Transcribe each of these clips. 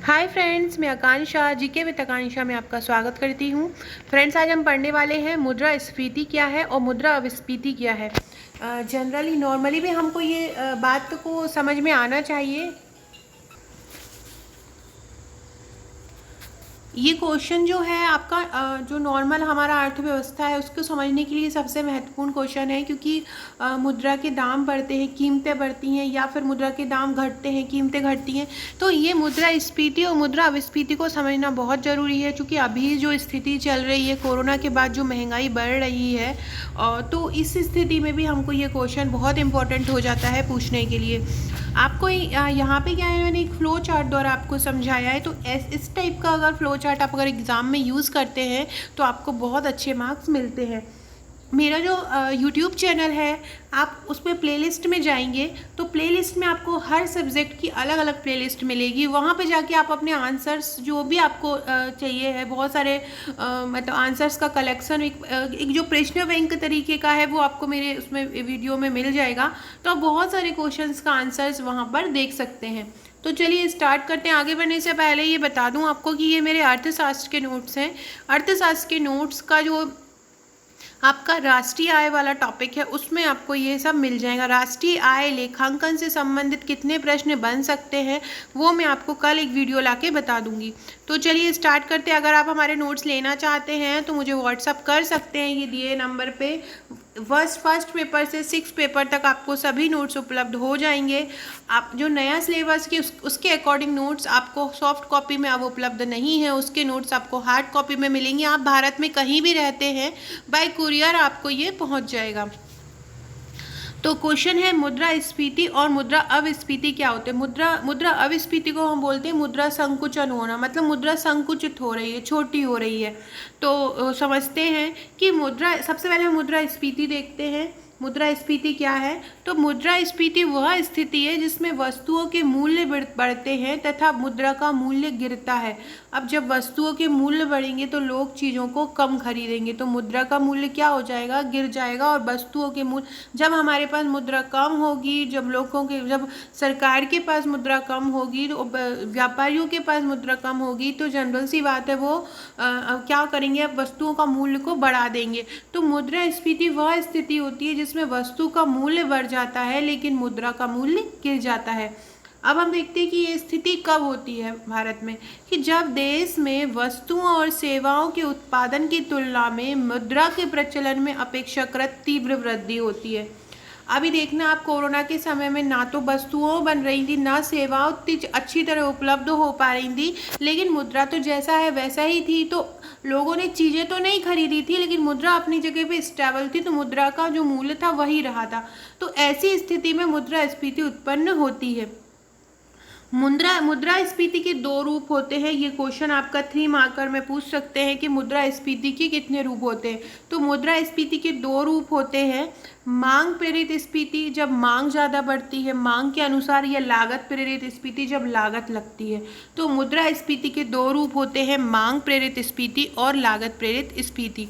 Hi friends, मैं आकांक्षा GK with आकांक्षा में आपका स्वागत करती हूँ। फ्रेंड्स, आज हम पढ़ने वाले हैं मुद्रास्फीति क्या है और मुद्रा अपस्फीति क्या है। जनरली नॉर्मली भी हमको ये बात को समझ में आना चाहिए। ये क्वेश्चन जो है आपका जो नॉर्मल हमारा अर्थव्यवस्था है उसको समझने के लिए सबसे महत्वपूर्ण क्वेश्चन है, क्योंकि मुद्रा के दाम बढ़ते हैं, कीमतें बढ़ती हैं, या फिर मुद्रा के दाम घटते हैं, कीमतें घटती हैं। तो ये मुद्रास्फीति और मुद्रा अपस्फीति को समझना बहुत ज़रूरी है, क्योंकि अभी जो स्थिति चल रही है कोरोना के बाद जो महंगाई बढ़ रही है, तो इस स्थिति में भी हमको ये क्वेश्चन बहुत इंपॉर्टेंट हो जाता है पूछने के लिए। आपको यहाँ पे क्या है, मैंने एक फ़्लो चार्ट द्वारा आपको समझाया है। तो इस टाइप का अगर फ़्लो चार्ट आप अगर एग्ज़ाम में यूज़ करते हैं तो आपको बहुत अच्छे मार्क्स मिलते हैं। मेरा जो यूट्यूब चैनल है, आप उसमें प्लेलिस्ट में जाएंगे तो प्लेलिस्ट में आपको हर सब्जेक्ट की अलग अलग प्लेलिस्ट मिलेगी। वहाँ पे जाके आप अपने आंसर्स जो भी आपको चाहिए है, बहुत सारे मतलब आंसर्स का कलेक्शन, एक जो प्रश्न बैंक तरीके का है वो आपको मेरे उसमें वीडियो में मिल जाएगा। तो आप बहुत सारे क्वेश्चंस का आंसर्स वहाँ पर देख सकते हैं। तो चलिए स्टार्ट करते हैं। आगे बढ़ने से पहले ये बता दूं आपको कि ये मेरे अर्थशास्त्र के नोट्स हैं। अर्थशास्त्र के नोट्स का जो आपका राष्ट्रीय आय वाला टॉपिक है उसमें आपको ये सब मिल जाएगा। राष्ट्रीय आय लेखांकन से संबंधित कितने प्रश्न बन सकते हैं वो मैं आपको कल एक वीडियो लाके बता दूंगी। तो चलिए स्टार्ट करते हैं। अगर आप हमारे नोट्स लेना चाहते हैं तो मुझे व्हाट्सअप कर सकते हैं, ये दिए नंबर पे। फर्स्ट पेपर से 6 पेपर तक आपको सभी नोट्स उपलब्ध हो जाएंगे। आप जो नया सिलेबस की उसके अकॉर्डिंग नोट्स आपको सॉफ्ट कॉपी में अब उपलब्ध नहीं है, उसके नोट्स आपको हार्ड कॉपी में मिलेंगे। आप भारत में कहीं भी रहते हैं, बाय कुरियर आपको ये पहुंच जाएगा। तो क्वेश्चन है मुद्रास्फीति और मुद्रा अपस्फीति क्या होते हैं। मुद्रा अपस्फीति को हम बोलते हैं मुद्रा संकुचन होना, मतलब मुद्रा संकुचित हो रही है, छोटी हो रही है। तो समझते हैं कि सबसे पहले हम मुद्रास्फीति देखते हैं। मुद्रास्फीति क्या है? तो मुद्रास्फीति वह स्थिति है जिसमें वस्तुओं के मूल्य बढ़ते हैं तथा मुद्रा का मूल्य गिरता है। अब जब वस्तुओं के मूल्य बढ़ेंगे तो लोग चीज़ों को कम खरीदेंगे, तो मुद्रा का मूल्य क्या हो जाएगा? गिर जाएगा। और वस्तुओं के मूल्य, जब हमारे पास मुद्रा कम होगी, जब सरकार के पास मुद्रा कम होगी, तो व्यापारियों के पास मुद्रा कम होगी, तो जनरल सी बात है वो क्या करेंगे? अब वस्तुओं का मूल्य को बढ़ा देंगे। तो मुद्रास्फीति वह स्थिति होती है जिसमें वस्तु का मूल्य बढ़ जाता है लेकिन मुद्रा का मूल्य गिर जाता है। अब हम देखते हैं कि ये स्थिति कब होती है भारत में, कि जब देश में वस्तुओं और सेवाओं के उत्पादन की तुलना में मुद्रा के प्रचलन में अपेक्षाकृत तीव्र वृद्धि होती है। अभी देखना, आप कोरोना के समय में ना तो वस्तुओं बन रही थी, ना सेवाओं उतनी अच्छी तरह उपलब्ध हो पा रही थी, लेकिन मुद्रा तो जैसा है वैसा ही थी। तो लोगों ने चीज़ें तो नहीं खरीदी थी लेकिन मुद्रा अपनी जगह पे स्टेबल थी, तो मुद्रा का जो मूल्य था वही रहा था। तो ऐसी स्थिति में मुद्रास्फीति उत्पन्न होती है। मुद्रास्फीति के 2 रूप होते हैं। ये क्वेश्चन आपका 3 मार्कर में पूछ सकते हैं कि मुद्रास्फीति के कितने रूप होते हैं। तो मुद्रास्फीति के 2 रूप होते हैं। मांग प्रेरित स्फीति, जब मांग ज़्यादा बढ़ती है मांग के अनुसार, या लागत प्रेरित स्फीति, जब लागत लगती है। तो मुद्रास्फीति के 2 रूप होते हैं, मांग प्रेरित स्फीति और लागत प्रेरित स्फीति।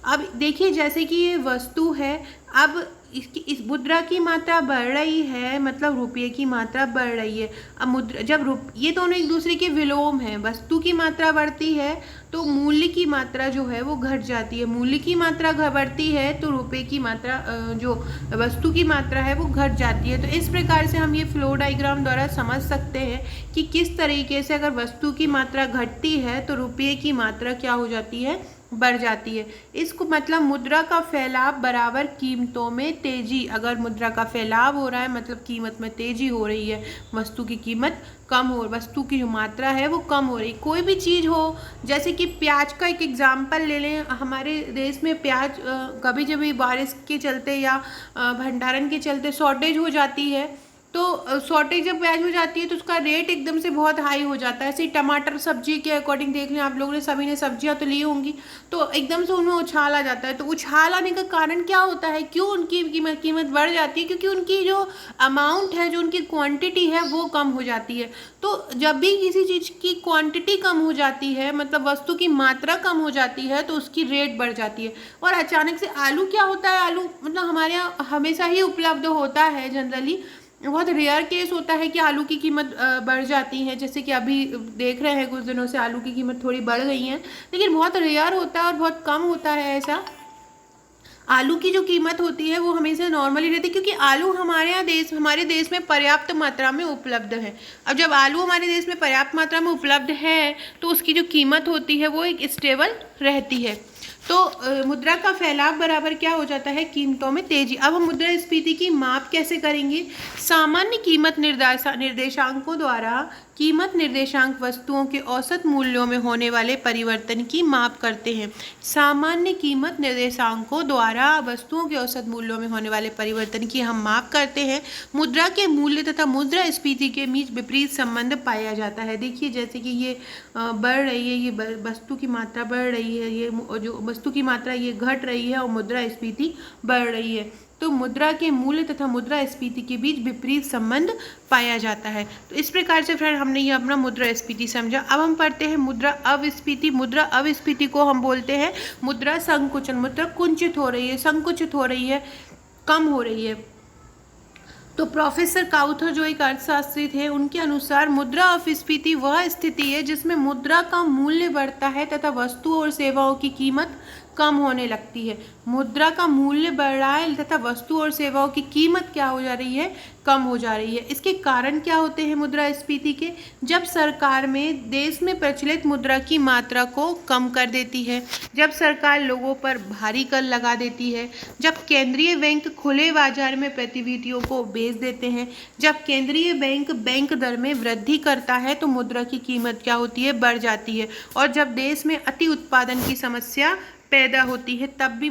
अब देखिए, जैसे कि ये वस्तु है, अब इस मुद्रा की मात्रा बढ़ रही है, मतलब रुपये की मात्रा बढ़ रही है। अब ये दोनों एक दूसरे के विलोम हैं। वस्तु की मात्रा बढ़ती है तो मूल्य की मात्रा जो है वो घट जाती है, मूल्य की मात्रा बढ़ती है तो रुपये की मात्रा, जो वस्तु की मात्रा है वो घट जाती है। तो इस प्रकार से हम ये फ्लो डायग्राम द्वारा समझ सकते हैं कि किस तरीके से अगर वस्तु की मात्रा घटती है तो रुपये की मात्रा क्या हो जाती है? बढ़ जाती है। इसको मतलब मुद्रा का फैलाव बराबर कीमतों में तेजी। अगर मुद्रा का फैलाव हो रहा है मतलब कीमत में तेजी हो रही है, वस्तु की कीमत वस्तु की जो मात्रा है वो कम हो रही। कोई भी चीज़ हो, जैसे कि प्याज का एक एग्जाम्पल ले लें। हमारे देश में प्याज कभी जब बारिश के चलते या भंडारण के चलते शॉर्टेज हो जाती है, तो शॉर्टेज जब प्याज हो जाती है तो उसका रेट एकदम से बहुत हाई हो जाता है। ऐसे टमाटर सब्जी के अकॉर्डिंग देख लें, आप लोगों ने सभी ने सब्जियां तो ली होंगी, तो एकदम से उनमें उछाल आ जाता है। तो उछाल आने का कारण क्या होता है? क्यों उनकी कीमत बढ़ जाती है? क्योंकि उनकी जो अमाउंट है, जो उनकी क्वांटिटी है वो कम हो जाती है। तो जब भी किसी चीज़ की क्वांटिटी कम हो जाती है, मतलब वस्तु की मात्रा कम हो जाती है, तो उसकी रेट बढ़ जाती है। और अचानक से आलू क्या होता है? आलू मतलब हमारे यहाँ हमेशा ही उपलब्ध होता है जनरली, बहुत रेयर केस होता है कि आलू की कीमत बढ़ जाती है, जैसे कि अभी देख रहे हैं कुछ दिनों से आलू की कीमत थोड़ी बढ़ गई है, लेकिन बहुत रेयर होता है और बहुत कम होता है ऐसा। आलू की जो कीमत होती है वो हमेशा नॉर्मली रहती है, क्योंकि आलू हमारे देश में पर्याप्त मात्रा में उपलब्ध है। अब जब आलू हमारे देश में पर्याप्त मात्रा में उपलब्ध है तो उसकी जो कीमत होती है वो एक स्टेबल रहती है। तो मुद्रा का फैलाव बराबर क्या हो जाता है, कीमतों में तेजी। अब हम मुद्रास्फीति की माप कैसे करेंगे, सामान्य कीमत निर्देशांकों द्वारा कीमत निर्देशांक वस्तुओं के औसत मूल्यों में होने वाले परिवर्तन की माप करते हैं। सामान्य कीमत निर्देशांकों द्वारा वस्तुओं के औसत मूल्यों में होने वाले परिवर्तन की हम माप करते हैं। मुद्रा के मूल्य तथा मुद्रास्फीति के बीच विपरीत संबंध पाया जाता है। देखिए जैसे कि ये बढ़ रही है, ये वस्तु की मात्रा बढ़ रही है, ये जो वस्तु की मात्रा ये घट रही है और मुद्रास्फीति बढ़ रही है। तो मुद्रा के मूल्य तथा मुद्रास्फीति के बीच विपरीत संबंध पाया जाता है। तो इस प्रकार से फ्रेंड हमने ये अपना मुद्रास्फीति समझा। अब हम पढ़ते हैं मुद्रा अविस्फीति। मुद्रा अविस्फीति को हम बोलते हैं मुद्रा संकुचन। मुद्रा कुंचित हो रही है, संकुचित हो रही है, कम हो रही है। तो प्रोफेसर काउथर जो एक अर्थशास्त्री थे, उनके अनुसार मुद्रा अपस्फीति वह स्थिति है जिसमें मुद्रा का मूल्य बढ़ता है तथा वस्तुओं और सेवाओं की कीमत कम होने लगती है। मुद्रा का मूल्य बढ़ रहा है तथा वस्तु और सेवाओं की कीमत क्या हो जा रही है, कम हो जा रही है। इसके कारण क्या होते हैं मुद्रास्फीति के, जब सरकार में देश में प्रचलित मुद्रा की मात्रा को कम कर देती है, जब सरकार लोगों पर भारी कर लगा देती है, जब केंद्रीय बैंक खुले बाजार में प्रतिभूतियों को बेच देते हैं, जब केंद्रीय बैंक दर में वृद्धि करता है तो मुद्रा की कीमत क्या होती है, बढ़ जाती है। और जब देश में अति उत्पादन की समस्या पैदा होती है तब भी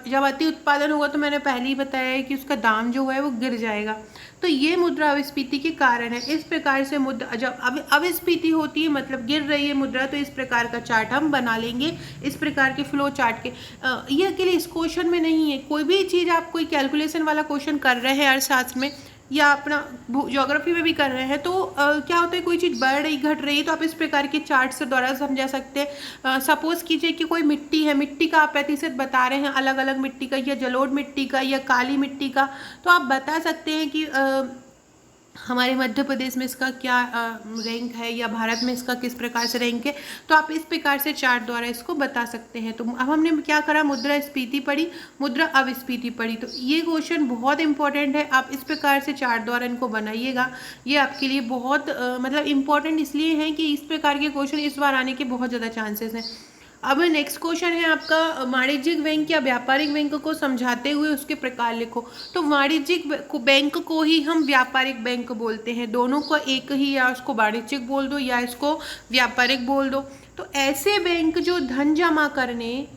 जब अति उत्पादन होगा तो मैंने पहले ही बताया है कि उसका दाम जो है वो गिर जाएगा। तो ये मुद्रा अविस्फीति के कारण है। इस प्रकार से मुद्रा जब अविस्फीति होती है मतलब गिर रही है मुद्रा, तो इस प्रकार का चार्ट हम बना लेंगे, इस प्रकार के फ्लो चार्ट के। ये अकेले इस क्वेश्चन में नहीं है, कोई भी चीज़ आप कोई कैलकुलेशन वाला क्वेश्चन कर रहे हैं अर्थशास्त्र में या अपना ज्योग्राफी में भी कर रहे हैं तो क्या होता है, कोई चीज़ बढ़ रही घट रही है तो आप इस प्रकार के चार्ट से द्वारा समझा सकते हैं। सपोज कीजिए कि कोई मिट्टी है, मिट्टी का आप प्रतिशत बता रहे हैं, अलग अलग मिट्टी का या जलोढ़ मिट्टी का या काली मिट्टी का, तो आप बता सकते हैं कि हमारे मध्य प्रदेश में इसका क्या रैंक है या भारत में इसका किस प्रकार से रैंक है। तो आप इस प्रकार से चार्ट द्वारा इसको बता सकते हैं। तो अब हमने क्या करा, मुद्रास्फीति पढ़ी, मुद्रा अविस्फीति पढ़ी। तो ये क्वेश्चन बहुत इंपॉर्टेंट है, आप इस प्रकार से चार्ट द्वारा इनको बनाइएगा। ये आपके लिए बहुत मतलब इम्पॉर्टेंट इसलिए है कि इस प्रकार के क्वेश्चन इस बार आने के बहुत ज़्यादा चांसेस हैं। अब नेक्स्ट क्वेश्चन है आपका, वाणिज्यिक बैंक या व्यापारिक बैंक को समझाते हुए उसके प्रकार लिखो। तो वाणिज्यिक बैंक को ही हम व्यापारिक बैंक बोलते हैं, दोनों को एक ही, या उसको वाणिज्यिक बोल दो या इसको व्यापारिक बोल दो। तो ऐसे बैंक जो धन जमा करने,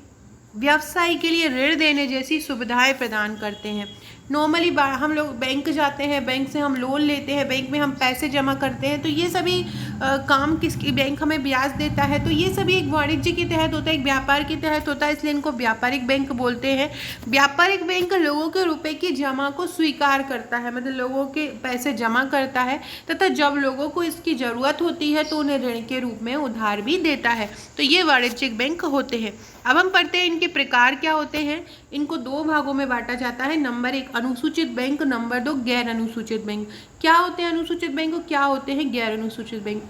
व्यवसाय के लिए ऋण देने जैसी सुविधाएं प्रदान करते हैं। नॉर्मली हम लोग बैंक जाते हैं, बैंक से हम लोन लेते हैं, बैंक में हम पैसे जमा करते हैं, तो ये सभी काम किसकी, बैंक हमें ब्याज देता है, तो ये सभी एक वाणिज्य के तहत होता है, एक व्यापार के तहत होता है, इसलिए इनको व्यापारिक बैंक बोलते हैं। व्यापारिक बैंक लोगों के रुपए की जमा को स्वीकार करता है, मतलब लोगों के पैसे जमा करता है तथा जब लोगों को इसकी ज़रूरत होती है तो उन्हें ऋण के रूप में उधार भी देता है। तो ये वाणिज्यिक बैंक होते हैं। अब हम पढ़ते हैं इनके प्रकार क्या होते हैं। इनको दो भागों में बांटा जाता है। नंबर 1 अनुसूचित बैंक, नंबर 2 गैर अनुसूचित बैंक। क्या होते हैं अनुसूचित बैंक और क्या होते हैं गैर अनुसूचित बैंक।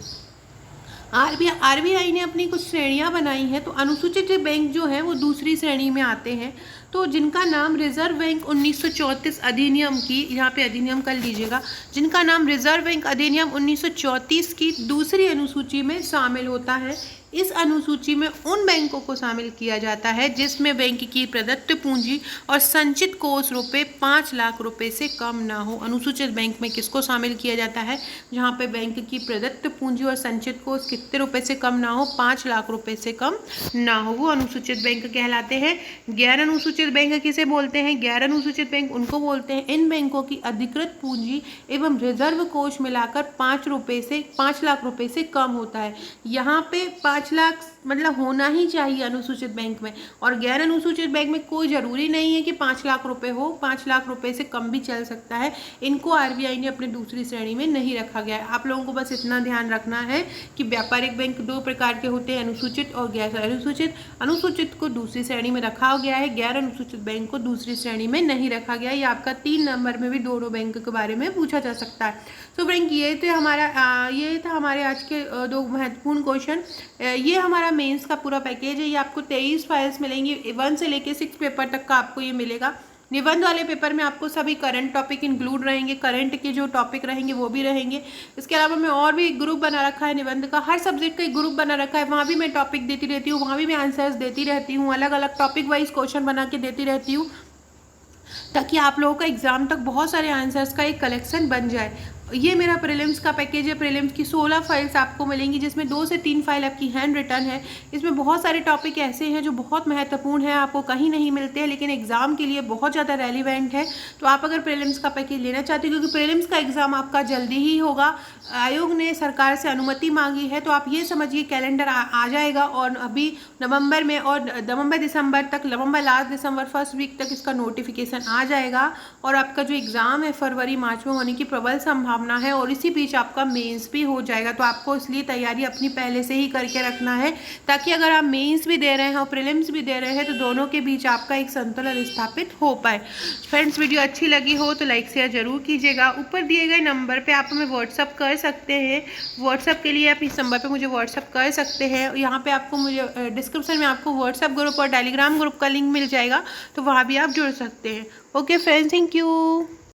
आरबीआई ने अपनी कुछ श्रेणियां बनाई हैं। तो अनुसूचित बैंक जो है वो दूसरी श्रेणी में आते हैं, तो जिनका नाम रिजर्व बैंक 1934 अधिनियम की, यहाँ पे अधिनियम कर लीजिएगा, जिनका नाम रिजर्व बैंक अधिनियम 1934 की दूसरी अनुसूची में शामिल होता है। इस अनुसूची में उन बैंकों को शामिल किया जाता है जिसमें बैंक की प्रदत्त पूंजी और संचित कोष रुपए 5 लाख रुपए से कम ना हो। अनुसूचित बैंक में किसको शामिल किया जाता है, जहां पे बैंक की प्रदत्त पूंजी और संचित कोष कितने रुपए से कम ना हो, 5 लाख रुपए से कम ना हो, वो अनुसूचित बैंक कहलाते हैं। गैर अनुसूचित बैंक किसे बोलते हैं, गैर अनुसूचित बैंक उनको बोलते हैं इन बैंकों की अधिकृत पूंजी एवं रिजर्व कोष मिलाकर 5 लाख रुपए से कम होता है। यहाँ पे 5 5 लाख मतलब होना ही चाहिए अनुसूचित बैंक में, और गैर अनुसूचित बैंक में कोई ज़रूरी नहीं है कि 5 लाख रुपए हो, 5 लाख रुपए से कम भी चल सकता है। इनको आरबीआई ने अपने दूसरी श्रेणी में नहीं रखा गया है। आप लोगों को बस इतना ध्यान रखना है कि व्यापारिक बैंक 2 प्रकार के होते हैं, अनुसूचित और गैर अनुसूचित। अनुसूचित को दूसरी श्रेणी में रखा गया है, गैर अनुसूचित बैंक को दूसरी श्रेणी में नहीं रखा गया है। ये आपका 3 नंबर में भी दोनों बैंक के बारे में पूछा जा सकता है। तो फ्रेंड ये था हमारे आज के 2 महत्वपूर्ण क्वेश्चन। ये हमारा मेंस का पूरा पैकेज है। ये आपको 23 फाइल्स मिलेंगी, 1 से लेके 6 पेपर तक का आपको ये मिलेगा। निबंध वाले पेपर में आपको सभी करंट टॉपिक इंक्लूड रहेंगे, करंट के जो टॉपिक रहेंगे वो भी रहेंगे। इसके अलावा मैं और भी एक ग्रुप बना रखा है निबंध का, हर सब्जेक्ट का एक ग्रुप बना रखा है, वहाँ भी मैं टॉपिक देती रहती हूँ, वहाँ भी मैं आंसर्स देती रहती हूँ, अलग अलग टॉपिक वाइज क्वेश्चन बना के देती रहती हूँ, ताकि आप लोगों का एग्जाम तक बहुत सारे आंसर्स का एक कलेक्शन बन जाए। ये मेरा प्रीलिम्स का पैकेज है। प्रीलिम्स की 16 फाइल्स आपको मिलेंगी, जिसमें 2 से 3 फाइल आपकी हैंड रिटन है। इसमें बहुत सारे टॉपिक ऐसे हैं जो बहुत महत्वपूर्ण है, आपको कहीं नहीं मिलते हैं, लेकिन एग्जाम के लिए बहुत ज़्यादा रेलिवेंट है। तो आप अगर प्रीलिम्स का पैकेज लेना चाहते हो, क्योंकि प्रीलिम्स का एग्ज़ाम आपका जल्दी ही होगा, आयोग ने सरकार से अनुमति मांगी है, तो आप ये समझिए कैलेंडर आ जाएगा, और अभी नवंबर में और नवंबर दिसंबर तक, नवंबर लास्ट दिसंबर फर्स्ट वीक तक इसका नोटिफिकेशन आ जाएगा, और आपका जो एग्ज़ाम है फरवरी मार्च में होने की प्रबल संभावना है, और इसी बीच आपका मेंस भी हो जाएगा। तो आपको इसलिए तैयारी अपनी पहले से ही करके रखना है, ताकि अगर आप मेंस भी दे रहे हैं और प्रीलिम्स भी दे रहे हैं तो दोनों के बीच आपका एक संतुलन स्थापित हो पाए। फ्रेंड्स, वीडियो अच्छी लगी हो तो लाइक शेयर जरूर कीजिएगा। ऊपर दिए गए नंबर पे आप हमें व्हाट्सअप कर सकते हैं। व्हाट्सअप के लिए आप इस नंबर पे मुझे व्हाट्सअप कर सकते हैं। यहाँ पे आपको मुझे डिस्क्रिप्शन में आपको व्हाट्सअप ग्रुप और टेलीग्राम ग्रुप का लिंक मिल जाएगा, तो वहाँ भी आप जुड़ सकते हैं। Okay friends, thank you.